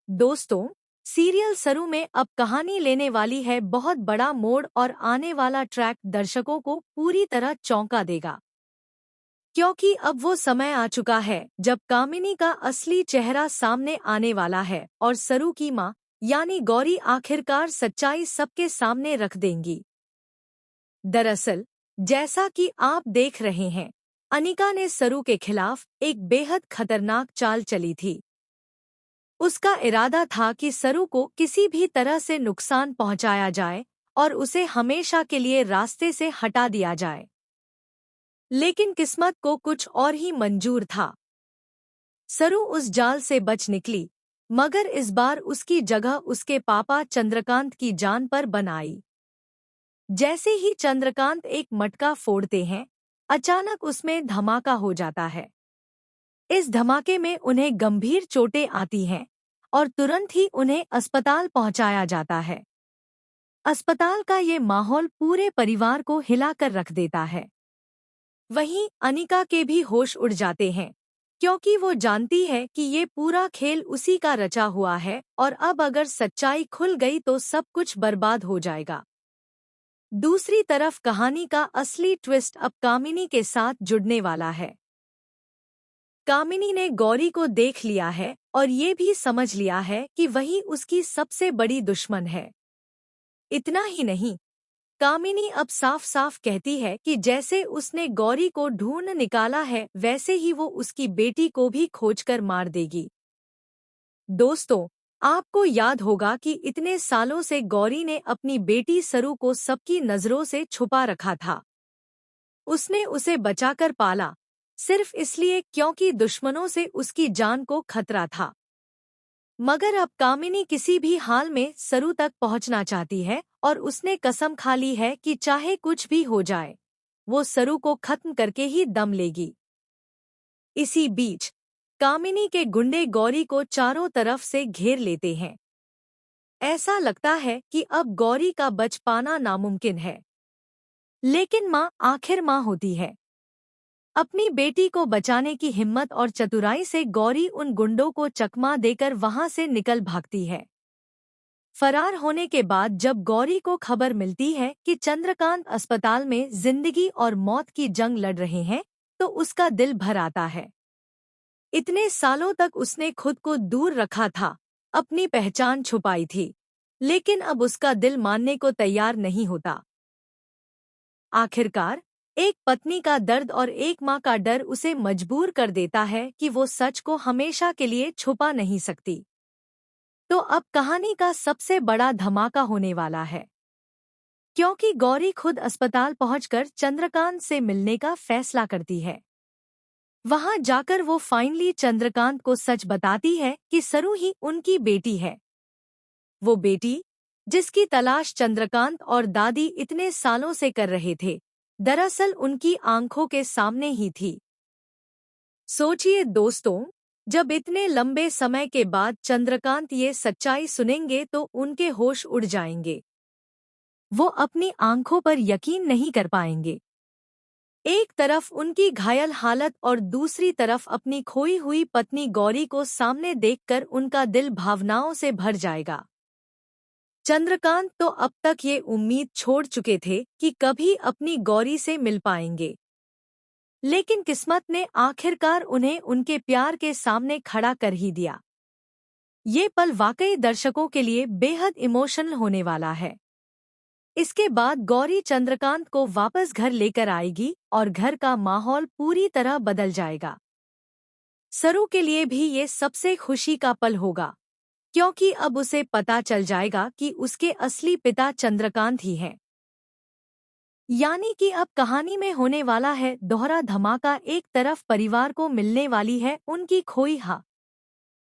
दोस्तों, सीरियल सरू में अब कहानी लेने वाली है बहुत बड़ा मोड़ और आने वाला ट्रैक दर्शकों को पूरी तरह चौंका देगा। क्योंकि अब वो समय आ चुका है जब कामिनी का असली चेहरा सामने आने वाला है और सरू की माँ यानी गौरी आखिरकार सच्चाई सबके सामने रख देंगी। दरअसल, जैसा कि आप देख रहे हैं, अनिका ने सरू के खिलाफ एक बेहद खतरनाक चाल चली थी। उसका इरादा था कि सरू को किसी भी तरह से नुकसान पहुंचाया जाए और उसे हमेशा के लिए रास्ते से हटा दिया जाए। लेकिन किस्मत को कुछ और ही मंजूर था। सरू उस जाल से बच निकली, मगर इस बार उसकी जगह उसके पापा चंद्रकांत की जान पर बन आई। जैसे ही चंद्रकांत एक मटका फोड़ते हैं, अचानक उसमें धमाका हो जाता है। इस धमाके में उन्हें गंभीर चोटें आती हैं और तुरंत ही उन्हें अस्पताल पहुंचाया जाता है। अस्पताल का ये माहौल पूरे परिवार को हिलाकर रख देता है। वहीं अनिका के भी होश उड़ जाते हैं, क्योंकि वो जानती है कि ये पूरा खेल उसी का रचा हुआ है और अब अगर सच्चाई खुल गई तो सब कुछ बर्बाद हो जाएगा। दूसरी तरफ कहानी का असली ट्विस्ट अब कामिनी के साथ जुड़ने वाला है। कामिनी ने गौरी को देख लिया है और ये भी समझ लिया है कि वही उसकी सबसे बड़ी दुश्मन है। इतना ही नहीं, कामिनी अब साफ साफ कहती है कि जैसे उसने गौरी को ढूंढ निकाला है वैसे ही वो उसकी बेटी को भी खोजकर मार देगी। दोस्तों, आपको याद होगा कि इतने सालों से गौरी ने अपनी बेटी सरू को सबकी नजरों से छुपा रखा था। उसने उसे बचाकर पाला, सिर्फ इसलिए क्योंकि दुश्मनों से उसकी जान को खतरा था। मगर अब कामिनी किसी भी हाल में सरू तक पहुंचना चाहती है और उसने कसम खा ली है कि चाहे कुछ भी हो जाए, वो सरू को खत्म करके ही दम लेगी। इसी बीच कामिनी के गुंडे गौरी को चारों तरफ से घेर लेते हैं। ऐसा लगता है कि अब गौरी का बच पाना नामुमकिन है। लेकिन माँ आखिर माँ होती है। अपनी बेटी को बचाने की हिम्मत और चतुराई से गौरी उन गुंडों को चकमा देकर वहां से निकल भागती है। फरार होने के बाद जब गौरी को खबर मिलती है कि चंद्रकांत अस्पताल में जिंदगी और मौत की जंग लड़ रहे हैं, तो उसका दिल भर आता है। इतने सालों तक उसने खुद को दूर रखा था, अपनी पहचान छुपाई थी, लेकिन अब उसका दिल मानने को तैयार नहीं होता। आखिरकार एक पत्नी का दर्द और एक माँ का डर उसे मजबूर कर देता है कि वो सच को हमेशा के लिए छुपा नहीं सकती। तो अब कहानी का सबसे बड़ा धमाका होने वाला है, क्योंकि गौरी खुद अस्पताल पहुंचकर चंद्रकांत से मिलने का फैसला करती है। वहां जाकर वो फाइनली चंद्रकांत को सच बताती है कि सरू ही उनकी बेटी है। वो बेटी जिसकी तलाश चंद्रकांत और दादी इतने सालों से कर रहे थे, दरअसल उनकी आंखों के सामने ही थी। सोचिए दोस्तों, जब इतने लंबे समय के बाद चंद्रकांत ये सच्चाई सुनेंगे तो उनके होश उड़ जाएंगे। वो अपनी आंखों पर यकीन नहीं कर पाएंगे। एक तरफ उनकी घायल हालत और दूसरी तरफ अपनी खोई हुई पत्नी गौरी को सामने देखकर उनका दिल भावनाओं से भर जाएगा। चंद्रकांत तो अब तक ये उम्मीद छोड़ चुके थे कि कभी अपनी गौरी से मिल पाएंगे, लेकिन किस्मत ने आखिरकार उन्हें उनके प्यार के सामने खड़ा कर ही दिया। ये पल वाकई दर्शकों के लिए बेहद इमोशनल होने वाला है। इसके बाद गौरी चंद्रकांत को वापस घर लेकर आएगी और घर का माहौल पूरी तरह बदल जाएगा। सरू के लिए भी ये सबसे खुशी का पल होगा, क्योंकि अब उसे पता चल जाएगा कि उसके असली पिता चंद्रकांत ही हैं। यानी कि अब कहानी में होने वाला है दोहरा धमाका। एक तरफ परिवार को मिलने वाली है उनकी खोई